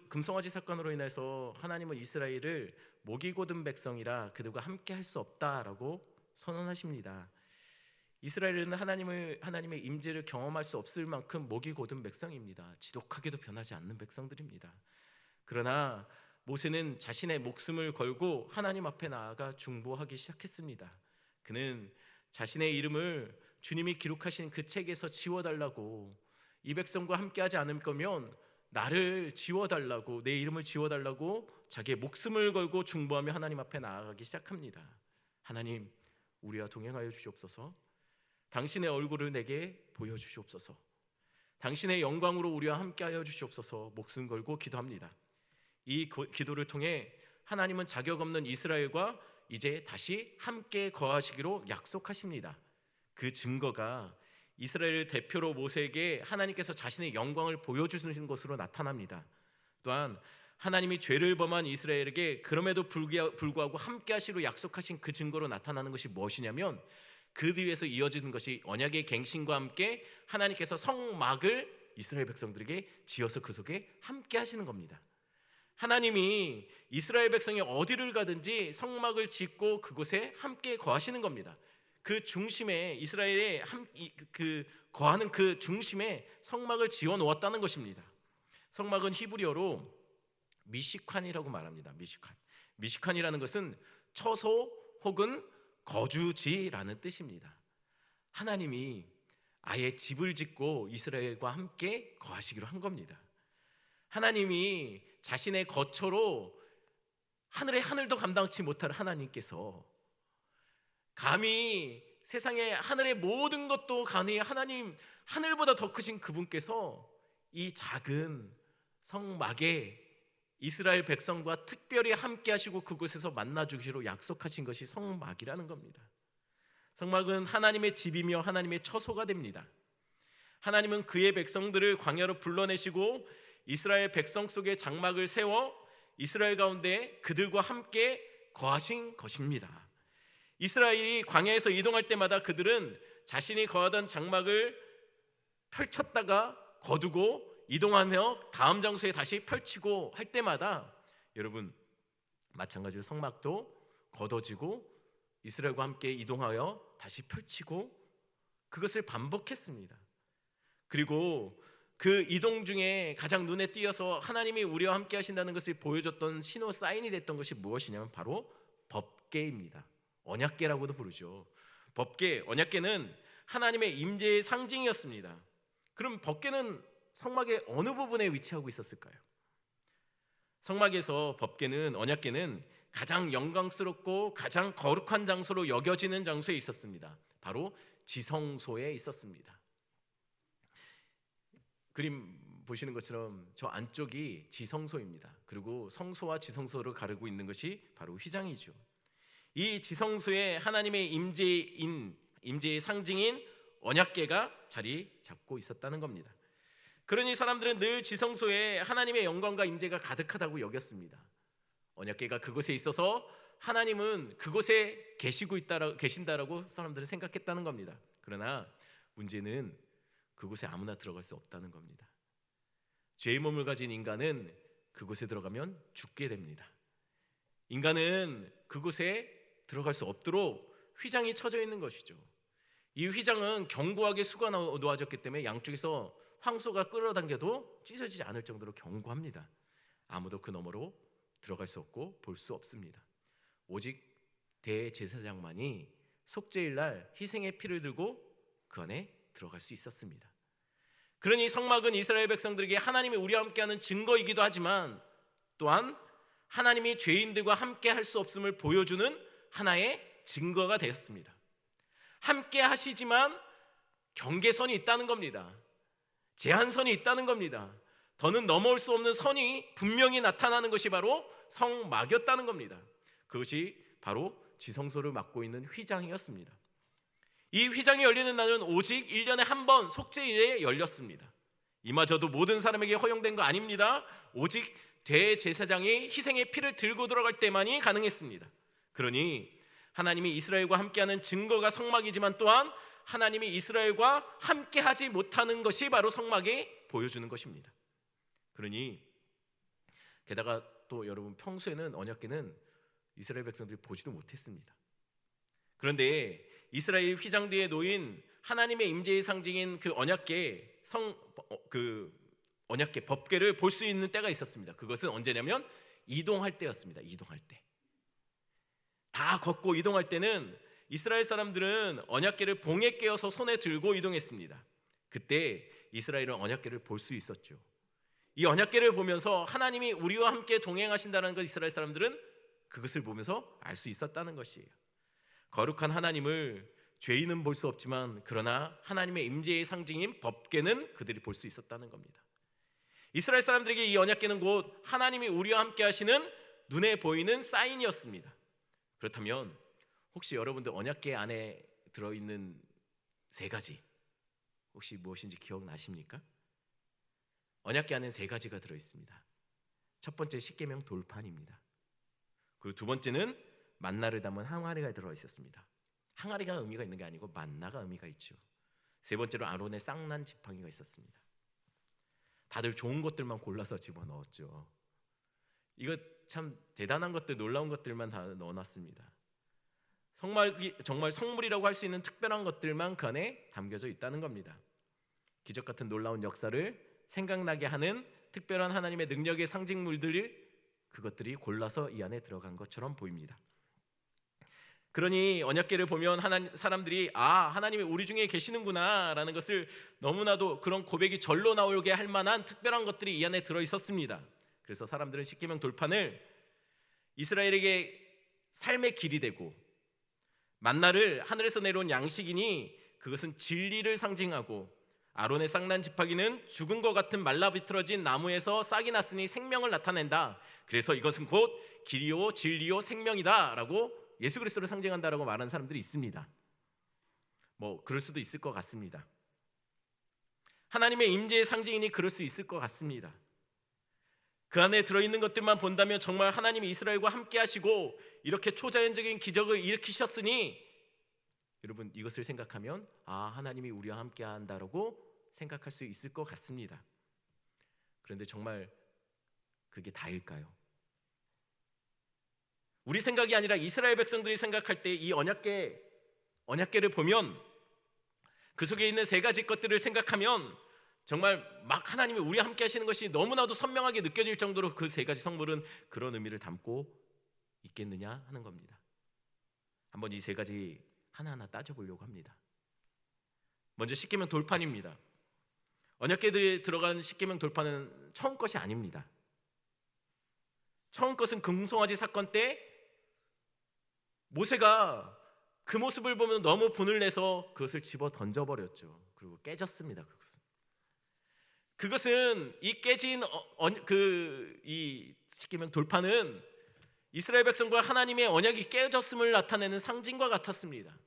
금송아지 사건으로 인해서 하나님은 이스라엘을 목이 곧은 백성이라 그들과 함께 할 수 없다라고 선언하십니다. 이스라엘은 하나님의 임재를 경험할 수 없을 만큼 목이 곧은 백성입니다. 지독하게도 변하지 않는 백성들입니다. 그러나 모세는 자신의 목숨을 걸고 하나님 앞에 나아가 중보하기 시작했습니다. 그는 자신의 이름을 주님이 기록하신 그 책에서 지워달라고, 이 백성과 함께하지 않을 거면 나를 지워달라고, 내 이름을 지워달라고 자기의 목숨을 걸고 중보하며 하나님 앞에 나아가기 시작합니다. 하나님, 우리와 동행하여 주시옵소서. 당신의 얼굴을 내게 보여주시옵소서. 당신의 영광으로 우리와 함께하여 주시옵소서. 목숨 걸고 기도합니다. 이 기도를 통해 하나님은 자격 없는 이스라엘과 이제 다시 함께 거하시기로 약속하십니다. 그 증거가 이스라엘 대표로 모세에게 하나님께서 자신의 영광을 보여주시는 것으로 나타납니다. 또한 하나님이 죄를 범한 이스라엘에게 그럼에도 불구하고 함께 하시기로 약속하신 그 증거로 나타나는 것이 무엇이냐면, 그 뒤에서 이어지는 것이 언약의 갱신과 함께 하나님께서 성막을 이스라엘 백성들에게 지어서 그 속에 함께 하시는 겁니다. 하나님이 이스라엘 백성이 어디를 가든지 성막을 짓고 그곳에 함께 거하시는 겁니다. 그 중심에, 이스라엘의 그 거하는 그 중심에 성막을 지어 놓았다는 것입니다. 성막은 히브리어로 미시칸이라고 말합니다. 미시칸이라는 것은 처소 혹은 거주지라는 뜻입니다. 하나님이 아예 집을 짓고 이스라엘과 함께 거하시기로 한 겁니다. 하나님이 자신의 거처로 하늘의 하늘도 감당치 못할 하나님께서, 감히 세상의 하늘의 모든 것도 가능히 하나님, 하늘보다 더 크신 그분께서 이 작은 성막에 이스라엘 백성과 특별히 함께 하시고 그곳에서 만나 주기로 약속하신 것이 성막이라는 겁니다. 성막은 하나님의 집이며 하나님의 처소가 됩니다. 하나님은 그의 백성들을 광야로 불러내시고 이스라엘 백성 속에 장막을 세워 이스라엘 가운데 그들과 함께 거하신 것입니다. 이스라엘이 광야에서 이동할 때마다 그들은 자신이 거하던 장막을 펼쳤다가 거두고 이동하며 다음 장소에 다시 펼치고 할 때마다, 여러분 마찬가지로 성막도 걷어지고 이스라엘과 함께 이동하여 다시 펼치고 그것을 반복했습니다. 그리고 그 이동 중에 가장 눈에 띄어서 하나님이 우리와 함께 하신다는 것을 보여줬던 신호 사인이 됐던 것이 무엇이냐면 바로 법궤입니다. 언약궤라고도 부르죠. 법궤, 언약궤는 하나님의 임재의 상징이었습니다. 그럼 법궤는 성막의 어느 부분에 위치하고 있었을까요? 성막에서 법궤는, 언약궤는 가장 영광스럽고 가장 거룩한 장소로 여겨지는 장소에 있었습니다. 바로 지성소에 있었습니다. 그림 보시는 것처럼 저 안쪽이 지성소입니다. 그리고 성소와 지성소를 가르고 있는 것이 바로 휘장이죠. 이 지성소에 하나님의 임재의 상징인 언약궤가 자리 잡고 있었다는 겁니다. 그러니 사람들은 늘 지성소에 하나님의 영광과 임재가 가득하다고 여겼습니다. 언약궤가 그곳에 있어서 하나님은 그곳에 계신다라고 사람들은 생각했다는 겁니다. 그러나 문제는 그곳에 아무나 들어갈 수 없다는 겁니다. 죄의 몸을 가진 인간은 그곳에 들어가면 죽게 됩니다. 인간은 그곳에 들어갈 수 없도록 휘장이 쳐져 있는 것이죠. 이 휘장은 견고하게 수가 놓아졌기 때문에 양쪽에서 황소가 끌어당겨도 찢어지지 않을 정도로 견고합니다. 아무도 그 너머로 들어갈 수 없고 볼 수 없습니다. 오직 대제사장만이 속죄일 날 희생의 피를 들고 그 안에 들어갈 수 있었습니다. 그러니 성막은 이스라엘 백성들에게 하나님이 우리와 함께하는 증거이기도 하지만 또한 하나님이 죄인들과 함께 할 수 없음을 보여주는 하나의 증거가 되었습니다. 함께 하시지만 경계선이 있다는 겁니다. 제한선이 있다는 겁니다. 더는 넘어올 수 없는 선이 분명히 나타나는 것이 바로 성막이었다는 겁니다. 그것이 바로 지성소를 맡고 있는 휘장이었습니다. 이 휘장이 열리는 날은 오직 1년에 한 번 속죄일에 열렸습니다. 이마저도 모든 사람에게 허용된 거 아닙니다. 오직 대제사장이 희생의 피를 들고 들어갈 때만이 가능했습니다. 그러니 하나님이 이스라엘과 함께하는 증거가 성막이지만 또한 하나님이 이스라엘과 함께하지 못하는 것이 바로 성막이 보여주는 것입니다. 그러니 게다가 또 여러분 평소에는 언약궤는 이스라엘 백성들이 보지도 못했습니다. 그런데 이스라엘 휘장 뒤에 놓인 하나님의 임재의 상징인 그 언약궤 언약궤 법궤를 볼 수 있는 때가 있었습니다. 그것은 언제냐면 이동할 때였습니다. 이동할 때. 다 걷고 이동할 때는 이스라엘 사람들은 언약궤를 봉에 꿰어서 손에 들고 이동했습니다. 그때 이스라엘은 언약궤를 볼 수 있었죠. 이 언약궤를 보면서 하나님이 우리와 함께 동행하신다는 것 이스라엘 사람들은 그것을 보면서 알 수 있었다는 것이에요. 거룩한 하나님을 죄인은 볼 수 없지만 그러나 하나님의 임재의 상징인 법궤는 그들이 볼 수 있었다는 겁니다. 이스라엘 사람들에게 이 언약궤는 곧 하나님이 우리와 함께 하시는 눈에 보이는 사인이었습니다. 그렇다면 혹시 여러분들 언약궤 안에 들어있는 세 가지 혹시 무엇인지 기억나십니까? 언약궤 안에는 세 가지가 들어있습니다. 첫 번째 십계명 돌판입니다. 그리고 두 번째는 만나를 담은 항아리가 들어있었습니다. 항아리가 의미가 있는 게 아니고 만나가 의미가 있죠. 세 번째로 아론의 쌍난 지팡이가 있었습니다. 다들 좋은 것들만 골라서 집어넣었죠. 이거 참 대단한 것들, 놀라운 것들만 다 넣어놨습니다. 정말 성물이라고 할 수 있는 특별한 것들만 그 안에 담겨져 있다는 겁니다. 기적 같은 놀라운 역사를 생각나게 하는 특별한 하나님의 능력의 상징물들을 그것들이 골라서 이 안에 들어간 것처럼 보입니다. 그러니 언약궤를 보면 사람들이 하나님이 우리 중에 계시는구나 라는 것을 너무나도 그런 고백이 절로 나오게 할 만한 특별한 것들이 이 안에 들어있었습니다. 그래서 사람들은 십계명 돌판을 이스라엘에게 삶의 길이 되고 만나를 하늘에서 내려온 양식이니 그것은 진리를 상징하고 아론의 쌍난 지팡이는 죽은 것 같은 말라비틀어진 나무에서 싹이 났으니 생명을 나타낸다. 그래서 이것은 곧 길이요 진리요 생명이다 라고 예수 그리스도를 상징한다라고 말하는 사람들이 있습니다. 그럴 수도 있을 것 같습니다. 하나님의 임재의 상징이니 그럴 수 있을 것 같습니다. 그 안에 들어있는 것들만 본다면 정말 하나님이 이스라엘과 함께 하시고 이렇게 초자연적인 기적을 일으키셨으니 여러분 이것을 생각하면 하나님이 우리와 함께 한다라고 생각할 수 있을 것 같습니다. 그런데 정말 그게 다일까요? 우리 생각이 아니라 이스라엘 백성들이 생각할 때 이 언약궤를 보면 그 속에 있는 세 가지 것들을 생각하면 정말 막 하나님이 우리와 함께 하시는 것이 너무나도 선명하게 느껴질 정도로 그 세 가지 성물은 그런 의미를 담고 있겠느냐 하는 겁니다. 한번 이 세 가지 하나하나 따져보려고 합니다. 먼저 십계명 돌판입니다. 언약궤들이 들어간 십계명 돌판은 처음 것이 아닙니다. 처음 것은 금송아지 사건 때 모세가 그 모습을 보면 너무 분을 내서 그것을 집어 던져버렸죠. 그리고 깨졌습니다. 그것은 이 깨진 이 십계명 돌판은 이스라엘 백성과 하나님의 언약이 깨졌음을 나타내는 상징과 같았습니다.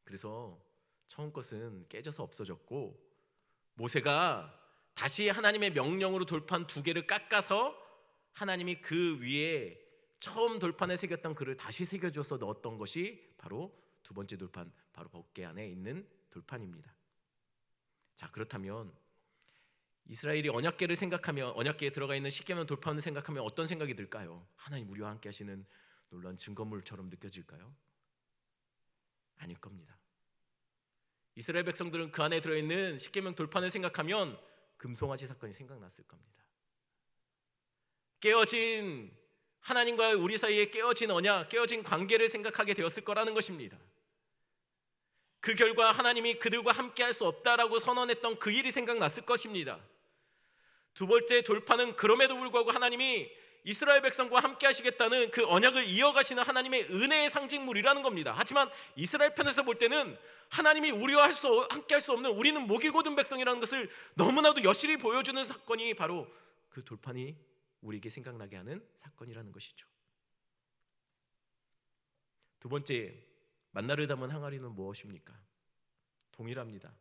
그래서 처음 것은 깨져서 없어졌고 모세가 다시 하나님의 명령으로 돌판 두 개를 깎아서 하나님이 그 위에 처음 돌판에 새겼던 글을 다시 새겨줘서 넣었던 것이 바로 두 번째 돌판, 바로 법궤 안에 있는 돌판입니다. 자, 그렇다면 이스라엘이 언약궤를 생각하면 언약궤에 들어가 있는 십계명 돌판을 생각하면 어떤 생각이 들까요? 하나님 우리와 함께 하시는 놀라운 증거물처럼 느껴질까요? 아닐 겁니다. 이스라엘 백성들은 그 안에 들어있는 십계명 돌판을 생각하면 금송아지 사건이 생각났을 겁니다. 깨어진 하나님과 우리 사이에 깨어진 언약, 깨어진 관계를 생각하게 되었을 거라는 것입니다. 그 결과 하나님이 그들과 함께 할 수 없다라고 선언했던 그 일이 생각났을 것입니다. 두 번째 돌판은 그럼에도 불구하고 하나님이 이스라엘 백성과 함께 하시겠다는 그 언약을 이어가시는 하나님의 은혜의 상징물이라는 겁니다. 하지만 이스라엘 편에서 볼 때는 하나님이 우리와 함께 할 수 없는 우리는 목이 곧은 백성이라는 것을 너무나도 여실히 보여주는 사건이 바로 그 돌판이 우리에게 생각나게 하는 사건이라는 것이죠. 두 번째, 만나를 담은 항아리는 무엇입니까? 동일합니다.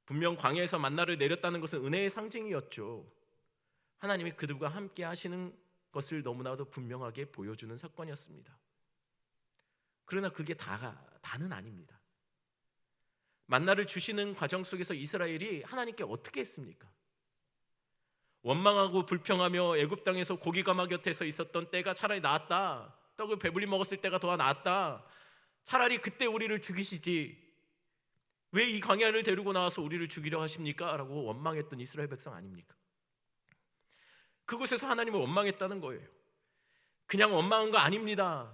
분명 광야에서 만나를 내렸다는 것은 은혜의 상징이었죠. 하나님이 그들과 함께 하시는 것을 너무나도 분명하게 보여주는 사건이었습니다. 그러나 그게 다는 아닙니다. 만나를 주시는 과정 속에서 이스라엘이 하나님께 어떻게 했습니까? 원망하고 불평하며 애굽 땅에서 고기가마 곁에서 있었던 때가 차라리 나았다. 떡을 배불리 먹었을 때가 더 나았다. 차라리 그때 우리를 죽이시지 왜 이 광야를 데리고 나와서 우리를 죽이려 하십니까? 라고 원망했던 이스라엘 백성 아닙니까? 그곳에서 하나님을 원망했다는 거예요. 그냥 원망한 거 아닙니다.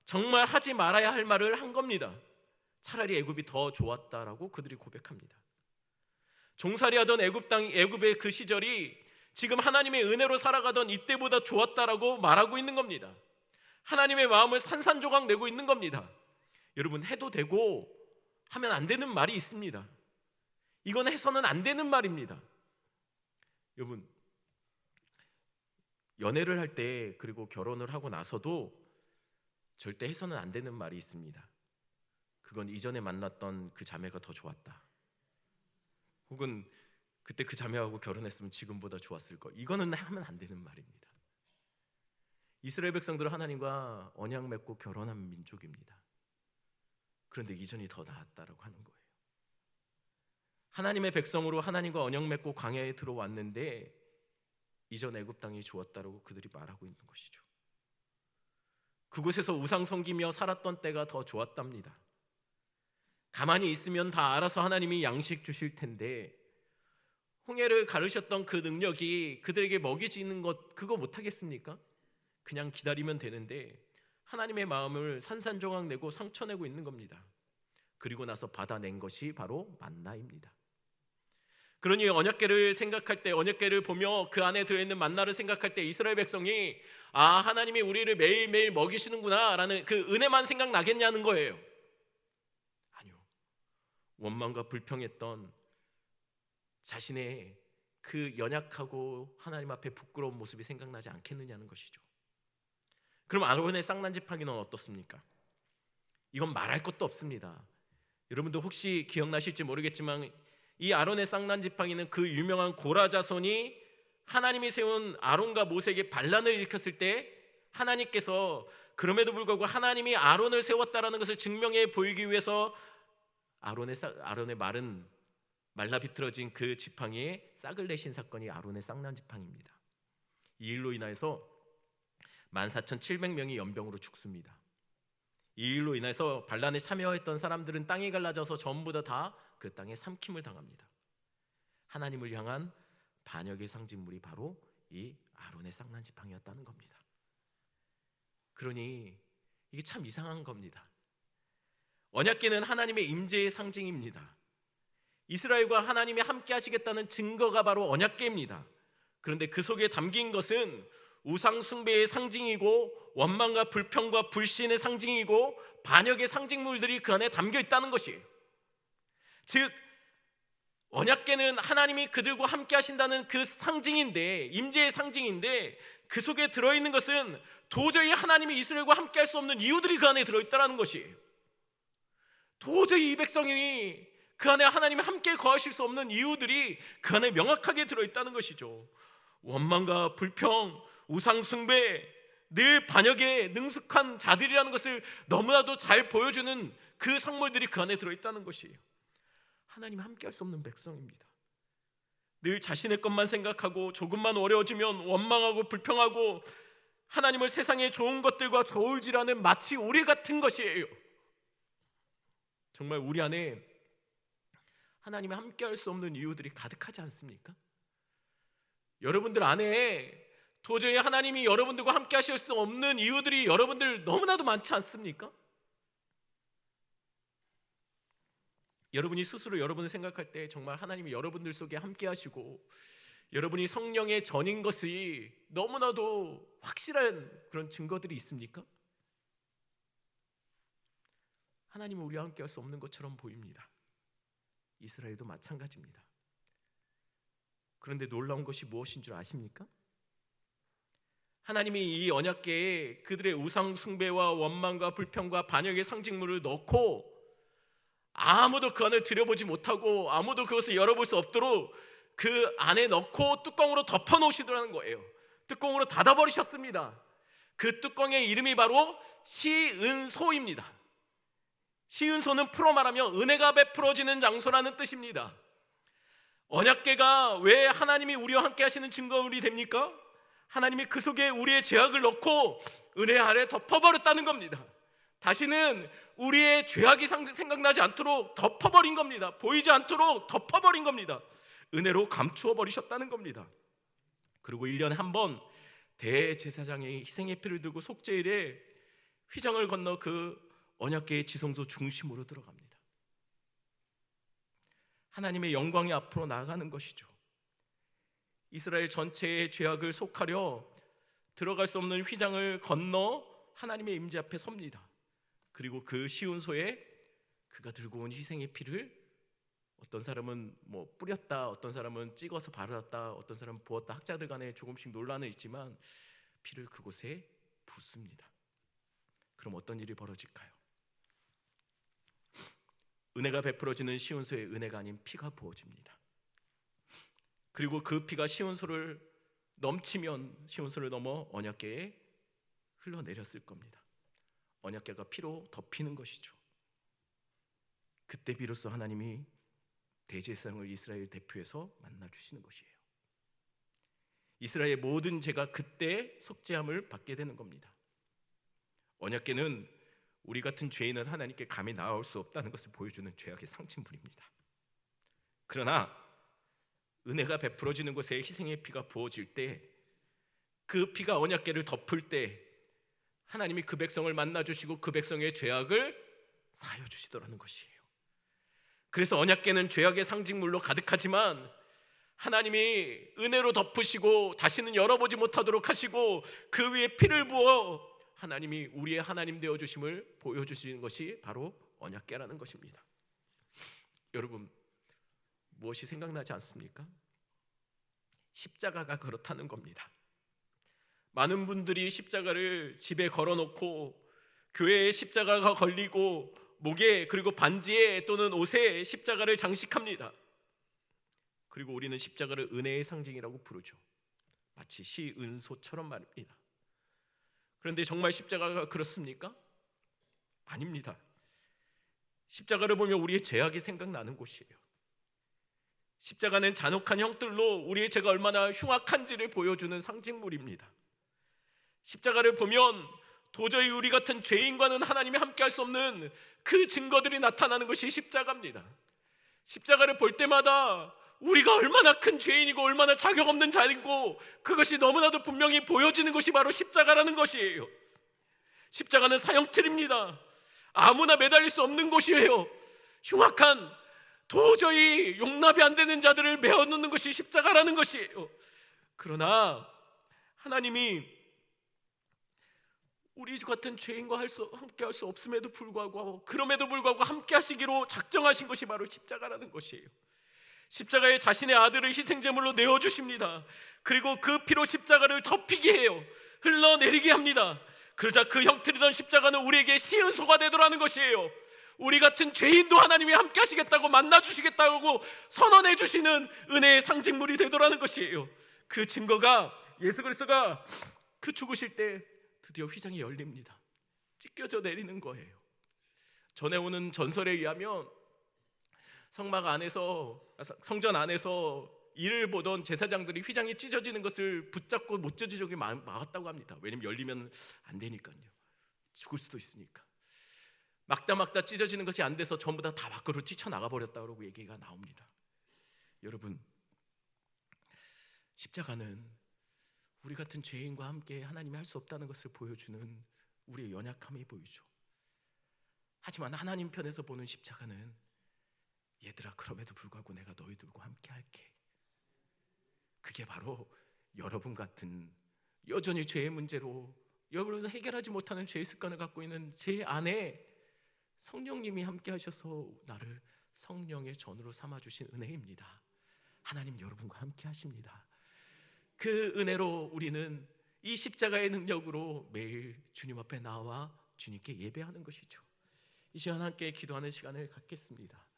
정말 하지 말아야 할 말을 한 겁니다. 차라리 애굽이 더 좋았다라고 그들이 고백합니다. 종살이하던 애굽의 그 시절이 지금 하나님의 은혜로 살아가던 이때보다 좋았다라고 말하고 있는 겁니다. 하나님의 마음을 산산조각 내고 있는 겁니다. 여러분, 해도 되고 하면 안 되는 말이 있습니다. 이건 해서는 안 되는 말입니다. 여러분, 연애를 할 때 그리고 결혼을 하고 나서도 절대 해서는 안 되는 말이 있습니다. 그건 이전에 만났던 그 자매가 더 좋았다. 혹은 그때 그 자매하고 결혼했으면 지금보다 좋았을 거. 이거는 하면 안 되는 말입니다. 이스라엘 백성들은 하나님과 언약 맺고 결혼한 민족입니다. 그런데 이전이 더 나았다라고 하는 거예요. 하나님의 백성으로 하나님과 언약 맺고 광야에 들어왔는데 이전 애굽 땅이 좋았다라고 그들이 말하고 있는 것이죠. 그곳에서 우상 섬기며 살았던 때가 더 좋았답니다. 가만히 있으면 다 알아서 하나님이 양식 주실 텐데 홍해를 가르셨던 그 능력이 그들에게 먹이 주는 것 그거 못하겠습니까? 그냥 기다리면 되는데 하나님의 마음을 산산조각 내고 상처내고 있는 겁니다. 그리고 나서 받아낸 것이 바로 만나입니다. 그러니 언약궤를 생각할 때, 언약궤를 보며 그 안에 들어있는 만나를 생각할 때 이스라엘 백성이 하나님이 우리를 매일매일 먹이시는구나 라는 그 은혜만 생각나겠냐는 거예요. 아니요, 원망과 불평했던 자신의 그 연약하고 하나님 앞에 부끄러운 모습이 생각나지 않겠느냐는 것이죠. 그럼 아론의 쌍난지팡이는 어떻습니까? 이건 말할 것도 없습니다. 여러분도 혹시 기억나실지 모르겠지만 이 아론의 쌍난지팡이는 그 유명한 고라 자손이 하나님이 세운 아론과 모세에게 반란을 일으켰을 때 하나님께서 그럼에도 불구하고 하나님이 아론을 세웠다라는 것을 증명해 보이기 위해서 아론의 마른 말라 비틀어진 그 지팡이에 싹을 내신 사건이 아론의 쌍난지팡이입니다. 이 일로 인해서 14,700명이 연병으로 죽습니다. 이 일로 인해서 반란에 참여했던 사람들은 땅이 갈라져서 전부 다 그 땅에 삼킴을 당합니다. 하나님을 향한 반역의 상징물이 바로 이 아론의 쌍난지팡이였다는 겁니다. 그러니 이게 참 이상한 겁니다. 언약궤는 하나님의 임재의 상징입니다. 이스라엘과 하나님이 함께 하시겠다는 증거가 바로 언약궤입니다. 그런데 그 속에 담긴 것은 우상 숭배의 상징이고 원망과 불평과 불신의 상징이고 반역의 상징물들이 그 안에 담겨 있다는 것이에요. 즉 언약궤는 하나님이 그들과 함께 하신다는 그 상징인데, 임재의 상징인데 그 속에 들어있는 것은 도저히 하나님이 이스라엘과 함께 할 수 없는 이유들이 그 안에 들어있다는 것이에요. 도저히 이 백성이 그 안에 하나님이 함께 거하실 수 없는 이유들이 그 안에 명확하게 들어있다는 것이죠. 원망과 불평, 우상 숭배, 늘 반역에 능숙한 자들이라는 것을 너무나도 잘 보여주는 그 성물들이 그 안에 들어있다는 것이에요. 하나님이 함께 할 수 없는 백성입니다. 늘 자신의 것만 생각하고 조금만 어려워지면 원망하고 불평하고 하나님을 세상의 좋은 것들과 저울질하는 마치 우리 같은 것이에요. 정말 우리 안에 하나님이 함께 할 수 없는 이유들이 가득하지 않습니까? 여러분들 안에 도저히 하나님이 여러분들과 함께 하실 수 없는 이유들이 여러분들 너무나도 많지 않습니까? 여러분이 스스로 여러분을 생각할 때 정말 하나님이 여러분들 속에 함께 하시고 여러분이 성령의 전인 것이 너무나도 확실한 그런 증거들이 있습니까? 하나님은 우리와 함께 할 수 없는 것처럼 보입니다. 이스라엘도 마찬가지입니다. 그런데 놀라운 것이 무엇인 줄 아십니까? 하나님이 이 언약궤에 그들의 우상 숭배와 원망과 불평과 반역의 상징물을 넣고 아무도 그 안을 들여보지 못하고 아무도 그것을 열어볼 수 없도록 그 안에 넣고 뚜껑으로 덮어놓으시더라는 거예요. 뚜껑으로 닫아버리셨습니다. 그 뚜껑의 이름이 바로 시은소입니다. 시은소는 풀어 말하면 은혜가 베풀어지는 장소라는 뜻입니다. 언약궤가 왜 하나님이 우리와 함께 하시는 증거물이 됩니까? 하나님이 그 속에 우리의 죄악을 넣고 은혜 아래 덮어버렸다는 겁니다. 다시는 우리의 죄악이 생각나지 않도록 덮어버린 겁니다. 보이지 않도록 덮어버린 겁니다. 은혜로 감추어 버리셨다는 겁니다. 그리고 1년에 한 번 대제사장의 희생의 피를 들고 속죄일에 휘장을 건너 그 언약궤의 지성소 중심으로 들어갑니다. 하나님의 영광이 앞으로 나아가는 것이죠. 이스라엘 전체의 죄악을 속하려 들어갈 수 없는 휘장을 건너 하나님의 임재 앞에 섭니다. 그리고 그 시온소에 그가 들고 온 희생의 피를 어떤 사람은 뿌렸다, 어떤 사람은 찍어서 바르었다, 어떤 사람은 부었다, 학자들 간에 조금씩 논란은 있지만 피를 그곳에 붓습니다. 그럼 어떤 일이 벌어질까요? 은혜가 베풀어지는 시온소에 은혜가 아닌 피가 부어집니다. 그리고 그 피가 시온소를 넘치면 시온소를 넘어 언약궤에 흘러내렸을 겁니다. 언약궤가 피로 덮이는 것이죠. 그때 비로소 하나님이 대제사장을 이스라엘 대표해서 만나주시는 것이에요. 이스라엘의 모든 죄가 그때 속죄함을 받게 되는 겁니다. 언약궤는 우리 같은 죄인은 하나님께 감히 나아올 수 없다는 것을 보여주는 죄악의 상징물입니다. 그러나 은혜가 베풀어지는 곳에 희생의 피가 부어질 때, 그 피가 언약궤를 덮을 때 하나님이 그 백성을 만나주시고 그 백성의 죄악을 사하여 주시더라는 것이에요. 그래서 언약궤는 죄악의 상징물로 가득하지만 하나님이 은혜로 덮으시고 다시는 열어보지 못하도록 하시고 그 위에 피를 부어 하나님이 우리의 하나님 되어주심을 보여주시는 것이 바로 언약궤라는 것입니다. 여러분, 무엇이 생각나지 않습니까? 십자가가 그렇다는 겁니다. 많은 분들이 십자가를 집에 걸어놓고 교회에 십자가가 걸리고 목에 그리고 반지에 또는 옷에 십자가를 장식합니다. 그리고 우리는 십자가를 은혜의 상징이라고 부르죠. 마치 시은소처럼 말입니다. 그런데 정말 십자가가 그렇습니까? 아닙니다. 십자가를 보면 우리의 죄악이 생각나는 곳이에요. 십자가는 잔혹한 형틀로 우리의 죄가 얼마나 흉악한지를 보여주는 상징물입니다. 십자가를 보면 도저히 우리 같은 죄인과는 하나님이 함께할 수 없는 그 증거들이 나타나는 것이 십자가입니다. 십자가를 볼 때마다 우리가 얼마나 큰 죄인이고 얼마나 자격 없는 자이고 그것이 너무나도 분명히 보여지는 것이 바로 십자가라는 것이에요. 십자가는 사형틀입니다. 아무나 매달릴 수 없는 곳이에요. 흉악한 도저히 용납이 안 되는 자들을 메어놓는 것이 십자가라는 것이에요. 그러나 하나님이 우리 같은 죄인과 함께 할 수 없음에도 불구하고 그럼에도 불구하고 함께 하시기로 작정하신 것이 바로 십자가라는 것이에요. 십자가에 자신의 아들을 희생제물로 내어주십니다. 그리고 그 피로 십자가를 덮이게 해요. 흘러내리게 합니다. 그러자 그 형틀이던 십자가는 우리에게 시은소가 되더라는 것이에요. 우리 같은 죄인도 하나님이 함께 하시겠다고 만나주시겠다고 선언해 주시는 은혜의 상징물이 되더라는 것이에요. 그 증거가 예수 그리스도가 그 죽으실 때 드디어 휘장이 열립니다. 찢겨져 내리는 거예요. 전해오는 전설에 의하면 성전 안에서 일을 보던 제사장들이 휘장이 찢어지는 것을 붙잡고 못 찢어지게 막았다고 합니다. 왜냐면 열리면 안 되니까요. 죽을 수도 있으니까. 막다 찢어지는 것이 안 돼서 전부 다 밖으로 뛰쳐나가 버렸다고 얘기가 나옵니다. 여러분, 십자가는 우리 같은 죄인과 함께 하나님이 할 수 없다는 것을 보여주는 우리의 연약함이 보이죠. 하지만 하나님 편에서 보는 십자가는 얘들아, 그럼에도 불구하고 내가 너희들과 함께 할게. 그게 바로 여러분 같은 여전히 죄의 문제로 여러분 해결하지 못하는 죄의 습관을 갖고 있는 제 안에 성령님이 함께 하셔서 나를 성령의 전으로 삼아주신 은혜입니다. 하나님 여러분과 함께 하십니다. 그 은혜로 우리는 이 십자가의 능력으로 매일 주님 앞에 나와 주님께 예배하는 것이죠. 이 시간 함께 기도하는 시간을 갖겠습니다.